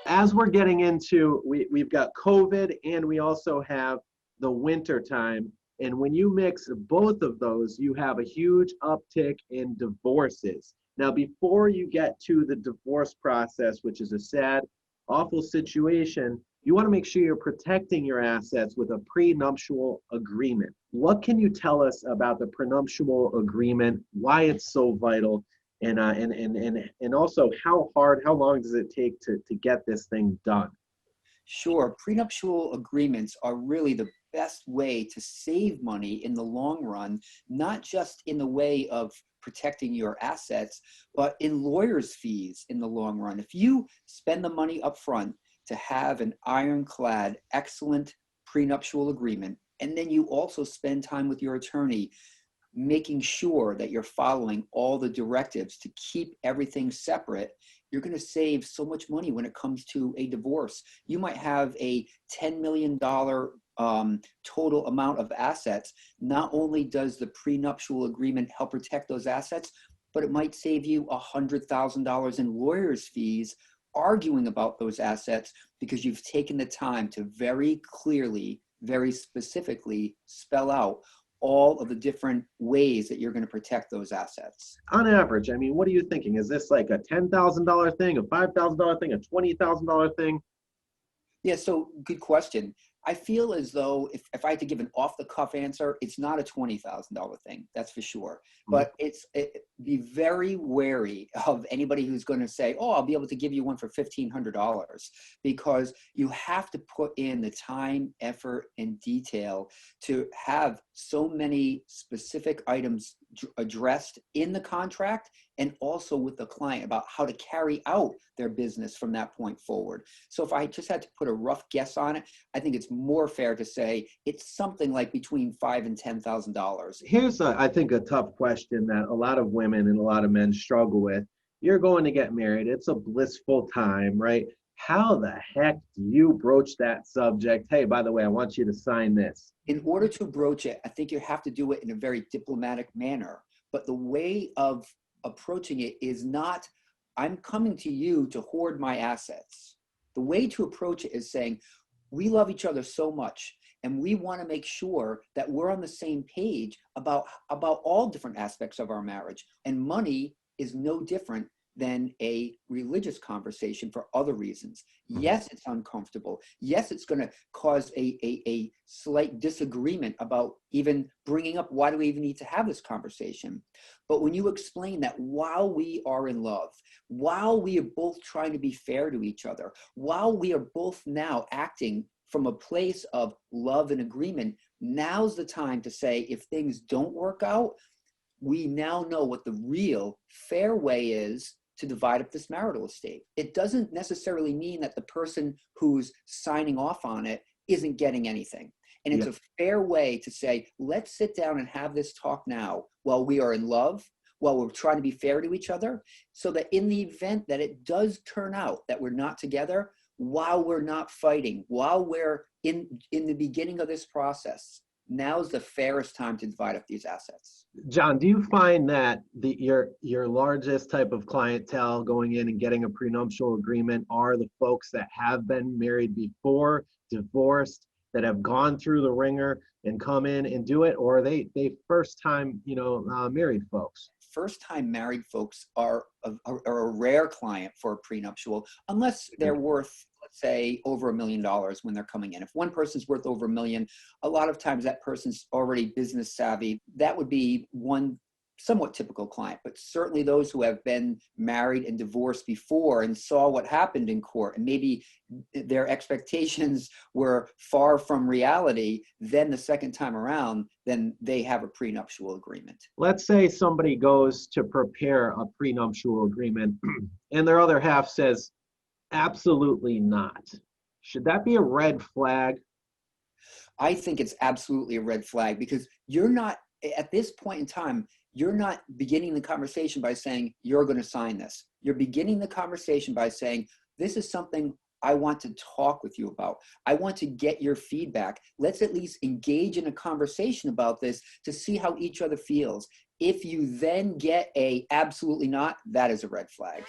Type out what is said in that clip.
As we're getting into, we've got COVID and we also have the winter time. And when you mix both of those, you have a huge uptick in divorces. Now, before you get to the divorce process, which is a sad, awful situation, you want to make sure you're protecting your assets with a prenuptial agreement. What can you tell us about the prenuptial agreement, why it's so vital, and also how long does it take to get this thing done? Sure. Prenuptial agreements are really the best way to save money in the long run, not just in the way of protecting your assets, but in lawyers' fees in the long run. If you spend the money up front to have an ironclad, excellent prenuptial agreement, and then you also spend time with your attorney making sure that you're following all the directives to keep everything separate, you're going to save so much money when it comes to a divorce. You might have a $10 million total amount of assets. Not only does the prenuptial agreement help protect those assets, but it might save you $100,000 in lawyers' fees arguing about those assets because you've taken the time to very clearly, very specifically spell out all of the different ways that you're going to protect those assets. On average, I mean, what are you thinking? Is this like a $10,000 thing, a $5,000 thing, a $20,000 thing? Yeah, so good question. I feel as though if I had to give an off-the-cuff answer, it's not a $20,000 thing, that's for sure. But be very wary of anybody who's going to say, oh, I'll be able to give you one for $1,500, because you have to put in the time, effort, and detail to have so many specific items addressed in the contract and also with the client about how to carry out their business from that point forward. So if I just had to put a rough guess on it, I think it's more fair to say it's something like between $5,000 and $10,000. Here's, I think, a tough question that a lot of women and a lot of men struggle with. You're going to get married. It's a blissful time, right? How the heck do you broach that subject? Hey, by the way, I want you to sign this. In order to broach it, I think you have to do it in a very diplomatic manner. But the way of approaching it is not, I'm coming to you to hoard my assets. The way to approach it is saying, we love each other so much, and we want to make sure that we're on the same page about all different aspects of our marriage. And money is no different than a religious conversation for other reasons. Yes, it's uncomfortable. Yes, it's going to cause a slight disagreement about even bringing up, why do we even need to have this conversation? But when you explain that while we are in love, while we are both trying to be fair to each other, while we are both now acting from a place of love and agreement, now's the time to say, if things don't work out, we now know what the real fair way is to divide up this marital estate. It doesn't necessarily mean that the person who's signing off on it isn't getting anything. And it's a fair way to say, let's sit down and have this talk now while we are in love, while we're trying to be fair to each other, so that in the event that it does turn out that we're not together, while we're not fighting, while we're in the beginning of this process, now's the fairest time to divide up these assets. John, do you find that your largest type of clientele going in and getting a prenuptial agreement are the folks that have been married before, divorced, that have gone through the ringer and come in and do it, or are they first time married folks? First time married folks are a rare client for a prenuptial, unless they're worth, let's say, over $1 million when they're coming in. If one person's worth over $1 million, a lot of times that person's already business savvy. That would be one somewhat typical client, but certainly those who have been married and divorced before and saw what happened in court, and maybe their expectations were far from reality, then the second time around, then they have a prenuptial agreement. Let's say somebody goes to prepare a prenuptial agreement and their other half says, absolutely not. Should that be a red flag? I think it's absolutely a red flag, because you're not, at this point in time, you're not beginning the conversation by saying, you're going to sign this. You're beginning the conversation by saying, this is something I want to talk with you about. I want to get your feedback. Let's at least engage in a conversation about this to see how each other feels. If you then get a absolutely not, that is a red flag.